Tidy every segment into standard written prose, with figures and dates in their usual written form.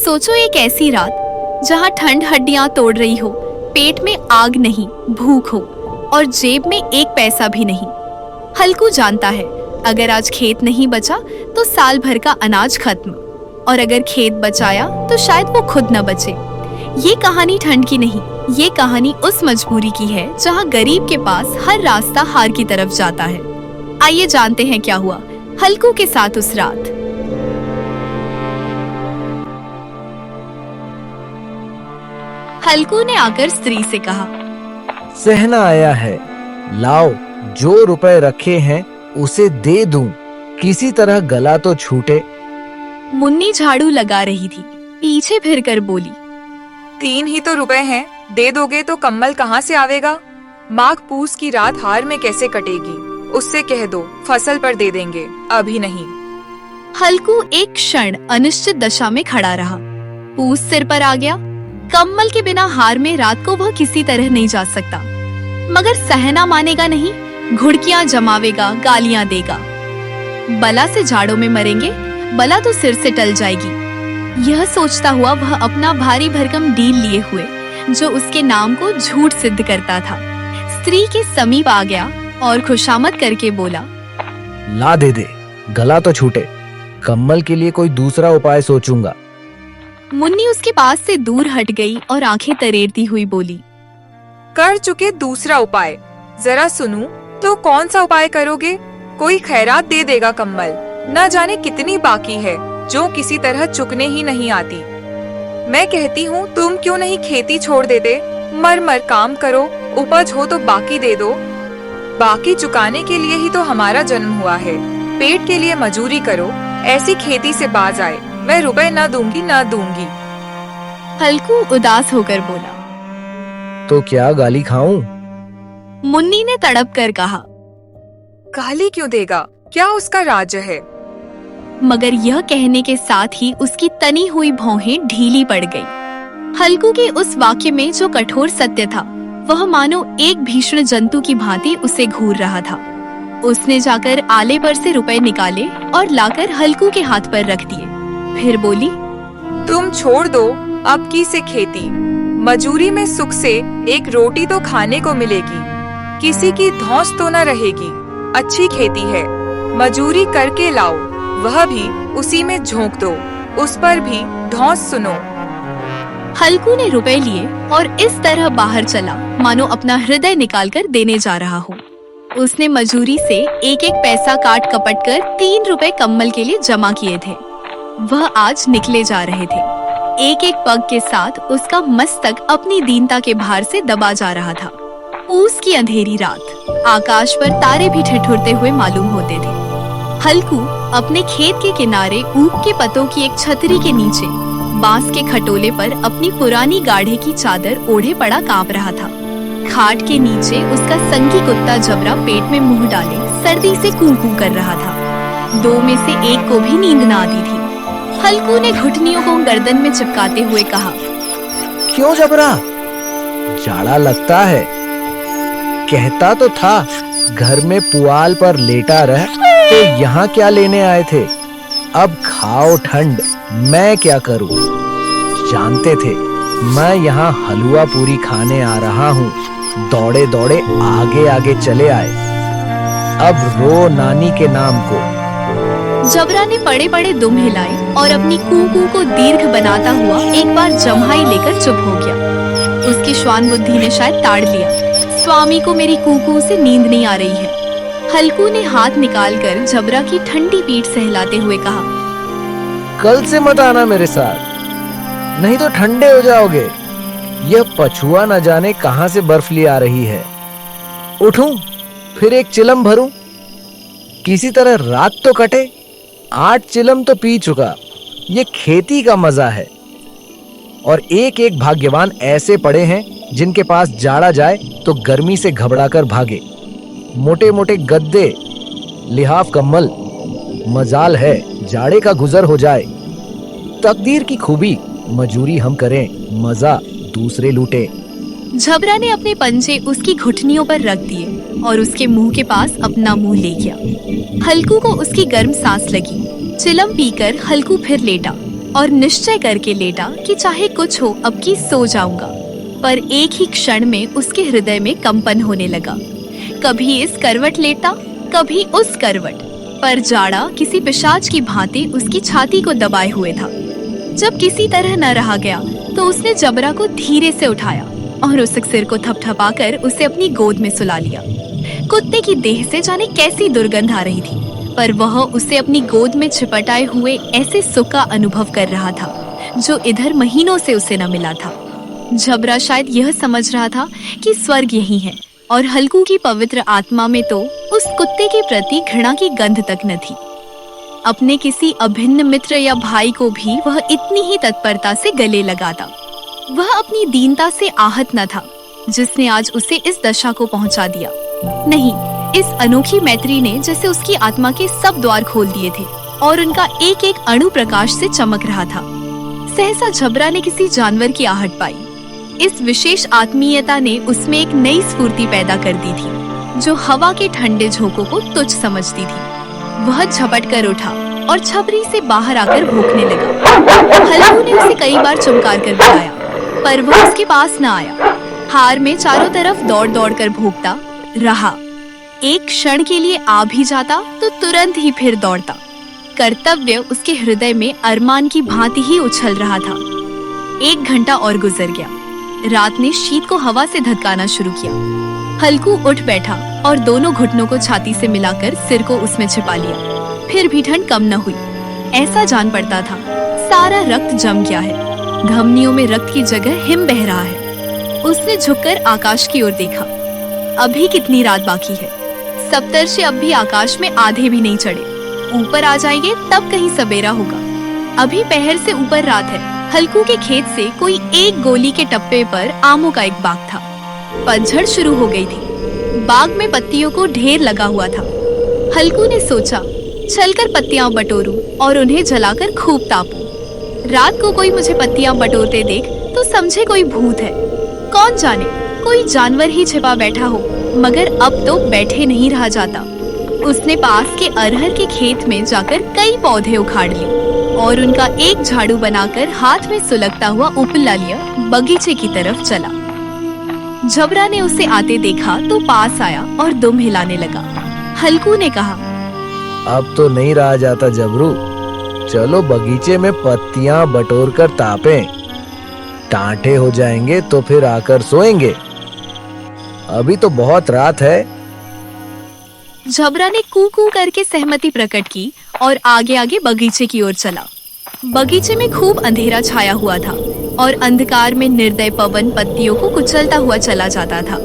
सोचो एक ऐसी रात जहाँ ठंड हड्डियां तोड़ रही हो, पेट में आग नहीं, भूख हो और जेब में एक पैसा भी नहीं। हल्कू जानता है अगर आज खेत नहीं बचा तो साल भर का अनाज खत्म, और अगर खेत बचाया तो शायद वो खुद न बचे। ये कहानी ठंड की नहीं, ये कहानी उस मजबूरी की है जहाँ गरीब के पास हर रास्ता हार की तरफ जाता है। आइए जानते हैं क्या हुआ हल्कू के साथ उस रात। हल्कू ने आकर स्त्री से कहा, सहना आया है, लाओ जो रुपए रखे हैं उसे दे दूं, किसी तरह गला तो छूटे। मुन्नी झाड़ू लगा रही थी, पीछे फिरकर बोली, 3 ही तो रुपए हैं, दे दोगे तो कम्बल कहाँ से आवेगा? माघ पूस की रात हार में कैसे कटेगी? उससे कह दो फसल पर दे देंगे, अभी नहीं। हल्कू एक क्षण अनिश्चित दशा में खड़ा रहा। पूस सिर पर आ गया, कम्बल के बिना हार में रात को वह किसी तरह नहीं जा सकता। मगर सहना मानेगा नहीं, घुड़कियां जमावेगा, गालियां देगा। बला से झाड़ों में मरेंगे, बला तो सिर से टल जाएगी। यह सोचता हुआ वह अपना भारी भरकम डील लिए हुए, जो उसके नाम को झूठ सिद्ध करता था, स्त्री के समीप आ गया और खुशामद करके बोला, ला दे, गला तो छूटे, कम्बल के लिए कोई दूसरा उपाय सोचूंगा। मुन्नी उसके पास से दूर हट गई और आंखें तरेरती हुई बोली, कर चुके दूसरा उपाय, जरा सुनूं तो कौन सा उपाय करोगे? कोई खैरात दे देगा कम्बल, न जाने कितनी बाकी है जो किसी तरह चुकने ही नहीं आती। मैं कहती हूँ तुम क्यों नहीं खेती छोड़ देते, मर मर काम करो, उपज हो तो बाकी दे दो। बाकी चुकाने के लिए ही तो हमारा जन्म हुआ है, पेट के लिए मजूरी करो, ऐसी खेती से बाज आए। मैं रुपए न दूंगी न दूंगी। हल्कू उदास होकर बोला, तो क्या गाली खाऊं? मुन्नी ने तड़प कर कहा, गाली क्यों देगा, क्या उसका राज्य है? मगर यह कहने के साथ ही उसकी तनी हुई भौहें ढीली पड़ गई। हल्कू के उस वाक्य में जो कठोर सत्य था, वह मानो एक भीषण जंतु की भांति उसे घूर रहा था। उसने जाकर आले पर से रुपए निकाले और लाकर हल्कू के हाथ पर रख दिए। फिर बोली, तुम छोड़ दो अब की से खेती, मजूरी में सुख से एक रोटी तो खाने को मिलेगी, किसी की धौंस तो न रहेगी। अच्छी खेती है, मजूरी करके लाओ, वह भी उसी में झोंक दो, उस पर भी धौंस सुनो। हल्कू ने रुपए लिए और इस तरह बाहर चला मानो अपना हृदय निकालकर देने जा रहा हो। उसने मजूरी से एक एक पैसा काट कपट कर 3 रुपए कम्बल के लिए जमा किए थे। वह आज निकले जा रहे थे। एक एक पग के साथ उसका मस्तक अपनी दीनता के भार से दबा जा रहा था। पूस की अंधेरी रात, आकाश पर तारे भी ठिठुरते हुए मालूम होते थे। हल्कू अपने खेत के किनारे ऊख के पत्तों की एक छतरी के नीचे बांस के खटोले पर अपनी पुरानी गाढ़े की चादर ओढ़े पड़ा कांप रहा था। खाट के नीचे उसका संगी कुत्ता जबरा पेट में मुंह डाले सर्दी से कूं-कूं कर रहा था। 2 में से एक को भी नींद न आती थी। हल्कू ने घुटनियों को गर्दन में चिपकाते हुए कहा, क्यों जबरा, जाड़ा लगता है? कहता तो था घर में पुआल पर लेटा रह, तो यहाँ क्या लेने आए थे? अब खाओ ठंड, मैं क्या करूं? जानते थे मैं यहाँ हलवा पूरी खाने आ रहा हूँ, दौड़े दौड़े आगे आगे चले आए। अब रो नानी के नाम को। जबरा ने पड़े पड़े दुम हिलाए और अपनी कूकू को दीर्घ बनाता हुआ एक बार जम्हाई लेकर चुप हो गया। उसकी श्वान बुद्धि ने शायद ताड़ लिया, स्वामी को मेरी कूकू से नींद नहीं आ रही है। हल्कू ने हाथ निकालकर जबरा की ठंडी पीठ सहलाते हुए कहा, कल से मत आना मेरे साथ, नहीं तो ठंडे हो जाओगे। यह पछुआ न जाने कहां से बर्फ ले आ रही है। उठूं, फिर एक चिलम भरूं, किसी तरह रात तो कटे। 8 चिलम तो पी चुका, ये खेती का मजा है। और एक एक भाग्यवान ऐसे पड़े हैं जिनके पास जाड़ा जाए तो गर्मी से घबराकर भागे। मोटे मोटे गद्दे, लिहाफ कम्बल, मजाल है जाड़े का गुजर हो जाए। तकदीर की खूबी, मजूरी हम करें, मजा दूसरे लूटे। झबरा ने अपने पंजे उसकी घुटनियों पर रख दिए और उसके मुंह के पास अपना मुंह ले गया। हल्कू को उसकी गर्म सांस लगी। चिलम पीकर हल्कू फिर लेटा। और निश्चय करके लेटा कि चाहे कुछ हो अब की सो जाऊंगा। पर एक ही क्षण में उसके हृदय में कंपन होने लगा। कभी इस करवट लेटा, कभी उस करवट, पर जाड़ा किसी पिशाच की भांति उसकी छाती को दबाए हुए था। जब किसी तरह न रहा गया तो उसने जबरा को धीरे से उठाया और उसके सिर को थपथपाकर उसे अपनी गोद में सुला लिया। कुत्ते की देह से जाने कैसी दुर्गंध आ रही थी, पर वह उसे अपनी गोद में छिपटाए हुए ऐसे सुख का अनुभव कर रहा था जो इधर महीनों से उसे न मिला था। जबरा शायद यह समझ रहा था कि स्वर्ग यही है, और हल्कू की पवित्र आत्मा में तो उस कुत्ते के प्रति घृणा की गंध तक न थी। अपने किसी अभिन्न मित्र या भाई को भी वह इतनी ही तत्परता से गले लगाता। वह अपनी दीनता से आहत न था जिसने आज उसे इस दशा को पहुंचा दिया। नहीं, इस अनोखी मैत्री ने जैसे उसकी आत्मा के सब द्वार खोल दिए थे और उनका एक एक अणु प्रकाश से चमक रहा था। सहसा जबरा ने किसी जानवर की आहट पाई। इस विशेष आत्मीयता ने उसमें एक नई स्फूर्ति पैदा कर दी थी जो हवा के ठंडे झोंकों को तुच्छ समझती थी। वह झपट कर उठा और छपरी से बाहर आकर भौंकने लगा। हल्कू ने उसे कई बार चुमकार कर बुलाया, पर वह उसके पास न आया। हार में चारों तरफ दौड़ दौड़ कर भौंकता रहा। एक क्षण के लिए आ भी जाता तो तुरंत ही फिर दौड़ता। कर्तव्य उसके हृदय में अरमान की भांति ही उछल रहा था। 1 घंटा और गुजर गया। रात ने शीत को हवा से धधकाना शुरू किया। हल्कू उठ बैठा और दोनों घुटनों को छाती से मिलाकर सिर को उसमें छिपा लिया। फिर भी ठंड कम न हुई। ऐसा जान पड़ता था सारा रक्त जम गया है, धमनियों में रक्त की जगह हिम बह रहा है। उसने झुककर आकाश की ओर देखा। अभी कितनी रात बाकी है। सप्तर्षि अब भी आकाश में आधे भी नहीं चढ़े। ऊपर आ जाएंगे तब कहीं सवेरा होगा। अभी पहर से ऊपर रात है। हल्कू के खेत से कोई 1 गोली के टप्पे पर आमों का एक बाग था। पतझड़ शुरू हो गई थी। बाग में पत्तियों को ढेर लगा हुआ था। हल्कू ने सोचा चलकर पत्तियां बटोरूं और उन्हें जलाकर खूब तापूं। रात को कोई मुझे पत्तियां बटोरते देख तो समझे कोई भूत है। कौन जाने कोई जानवर ही छिपा बैठा हो, मगर अब तो बैठे नहीं रहा जाता। उसने पास के अरहर के खेत में जाकर कई पौधे उखाड़ लिए और उनका एक झाड़ू बनाकर हाथ में सुलगता हुआ उपला लिया बगीचे की तरफ चला। जबरा ने उसे आते देखा तो पास आया और दुम हिलाने लगा। हल्कू ने कहा, अब तो नहीं रहा जाता जबरू, चलो बगीचे में पत्तियां बटोर कर तापें। टांटे हो जाएंगे तो फिर आकर सोएंगे। अभी तो बहुत रात है। जबरा ने कू कू करके सहमति प्रकट की और आगे आगे बगीचे की ओर चला। बगीचे में खूब अंधेरा छाया हुआ था और अंधकार में निर्दय पवन पत्तियों को कुचलता हुआ चला जाता था।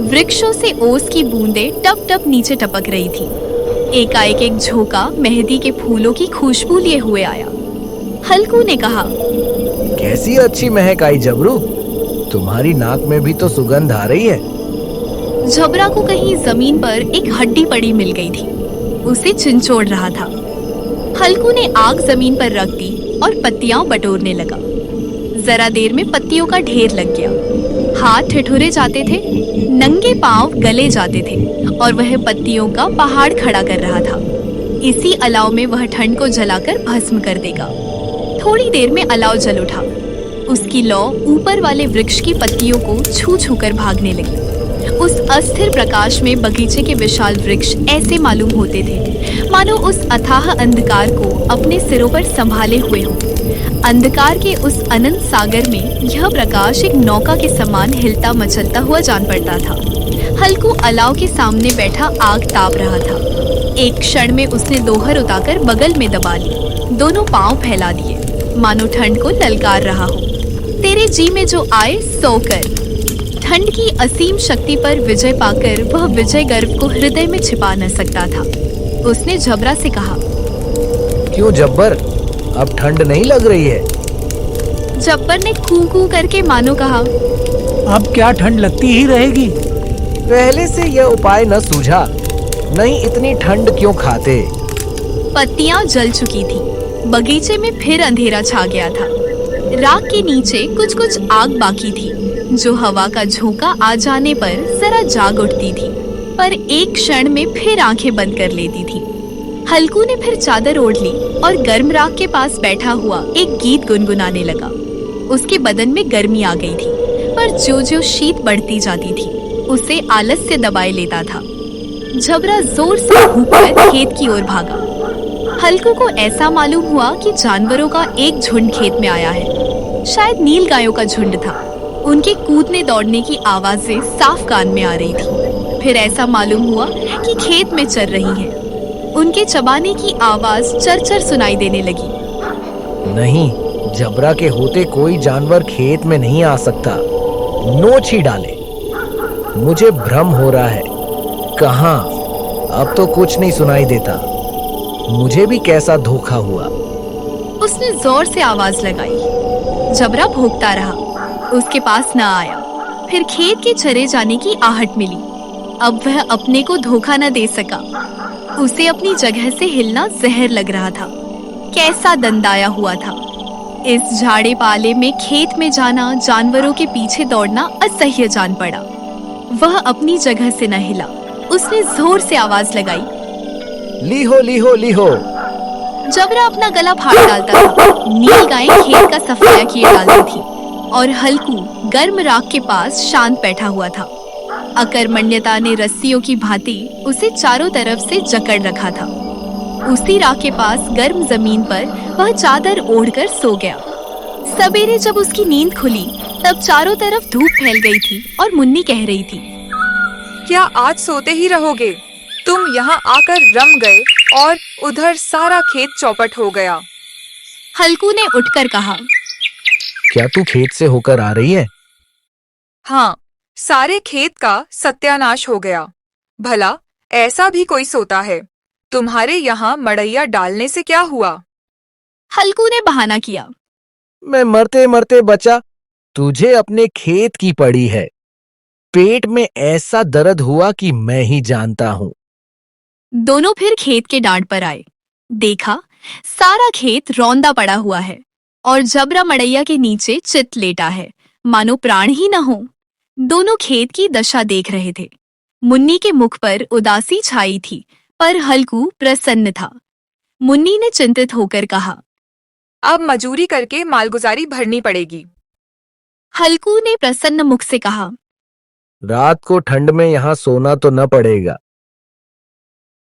वृक्षों से ओस की बूंदें टप टप नीचे टपक रही थी। एकाएक एक झोंका मेहंदी के फूलों की खुशबू लिए हुए आया। हल्कू ने कहा, कैसी अच्छी महक आई जबरू, तुम्हारी नाक में भी तो सुगंध आ रही है। जबरा को कहीं जमीन पर एक हड्डी पड़ी मिल गई थी। उसे चिंचोड़ रहा था। हल्कू ने आग जमीन पर रख दी और पत्तियां बटोरने लगा। जरा देर में पत्तियों का ढेर लग गया। हाथ ठिठुरे जाते थे, नंगे पांव गले जाते थे और वह पत्तियों का पहाड़ खड़ा कर रहा था। इसी अलाव में वह ठंड को जलाकर भस्म कर देगा। थोड़ी देर में अलाव जल उठा। उसकी लौ ऊपर वाले वृक्ष की पत्तियों को छू छू कर भागने लगी। उस अस्थिर प्रकाश में बगीचे के विशाल वृक्ष ऐसे मालूम होते थे मानो उस अथाह अंधकार को अपने सिरों पर संभाले हुए हो। अंधकार के उस अनंत सागर में यह प्रकाश एक नौका के समान हिलता मचलता हुआ जान पड़ता था। हल्कू अलाव के सामने बैठा आग ताप रहा था। एक क्षण में उसने दोहर उतारकर बगल में दबा ली। दोनों पांव फैला दिए मानो ठंड को ललकार रहा हो। तेरे जी में जो आए सो कर। ठंड की असीम शक्ति पर विजय पाकर वह विजय गर्व को हृदय में छिपा न सकता था। उसने जबरा से कहा, क्यों जब्बर, अब ठंड नहीं लग रही है? जब्बर ने कू कू करके मानो कहा, अब क्या ठंड लगती ही रहेगी। पहले से यह उपाय न सूझा, नहीं इतनी ठंड क्यों खाते। पत्तियां जल चुकी थी। बगीचे में फिर अंधेरा छा गया था। राख के नीचे कुछ कुछ आग बाकी थी जो हवा का झोंका आ जाने पर जरा जाग उठती थी, पर एक क्षण में फिर आंखें बंद कर लेती थी। हल्कू ने फिर चादर ओढ़ ली और गर्म राख के पास बैठा हुआ एक गीत गुनगुनाने लगा। उसके बदन में गर्मी आ गई थी, पर जो जो शीत बढ़ती जाती थी उसे आलस से दबाए लेता था। झबरा जोर से भूखकर खेत की ओर भागा। हल्कू को ऐसा मालूम हुआ कि जानवरों का एक झुंड खेत में आया है। शायद नील गायों का झुंड था। उनके कूदने दौड़ने की आवाजें साफ कान में आ रही थी। फिर ऐसा मालूम हुआ कि खेत में चर रही हैं। उनके चबाने की आवाज चरचर सुनाई देने लगी। नहीं, जबरा के होते कोई जानवर खेत में नहीं आ सकता। नोच ही डाले। मुझे भ्रम हो रहा है। कहाँ? अब तो कुछ नहीं सुनाई देता। मुझे भी कैसा धोखा हुआ। उसने जोर से आवाज लगाई। जबरा भौंकता रहा। उसके पास न आया। फिर खेत के चरे जाने की आहट मिली। अब वह अपने को धोखा न दे सका। उसे अपनी जगह से हिलना जहर लग रहा था। कैसा दंदाया हुआ था। इस झाड़े पाले में खेत में जाना, जानवरों के पीछे दौड़ना असह्य जान पड़ा। वह अपनी जगह से न हिला। उसने जोर से आवाज लगाई। लीहो लीहो लीहो। जबरा अपना गला फाड़ डालता था। नील गायें खेत का सफाया किए डालती थी और हल्कू गर्म राख के पास शांत बैठा हुआ था। अकर्मण्यता ने रस्सियों की भांति उसे चारों तरफ से जकड़ रखा था। उसी राख के पास गर्म जमीन पर वह चादर ओढ़कर सो गया। सवेरे जब उसकी नींद खुली तब चारों तरफ धूप फैल गई थी और मुन्नी कह रही थी, क्या आज सोते ही रहोगे? तुम यहाँ आकर रम गए और उधर सारा खेत चौपट हो गया। हल्कू ने उठकर कहा, क्या तू खेत से होकर आ रही है? हाँ, सारे खेत का सत्यानाश हो गया। भला ऐसा भी कोई सोता है? तुम्हारे यहाँ मड़ैया डालने से क्या हुआ? हल्कू ने बहाना किया। मैं मरते मरते बचा। तुझे अपने खेत की पड़ी है। पेट में ऐसा दर्द हुआ कि मैं ही जानता हूँ। दोनों फिर खेत के डांड पर आए। देखा, सारा खेत रौंदा पड़ा हुआ है और जबरा मड़ैया के नीचे चित लेटा है, मानो प्राण ही न हो। दोनों खेत की दशा देख रहे थे। मुन्नी के मुख पर उदासी छाई थी, पर हल्कू प्रसन्न था। मुन्नी ने चिंतित होकर कहा, अब मजूरी करके मालगुजारी भरनी पड़ेगी। हल्कू ने प्रसन्न मुख से कहा, रात को ठंड में यहाँ सोना तो न पड़ेगा।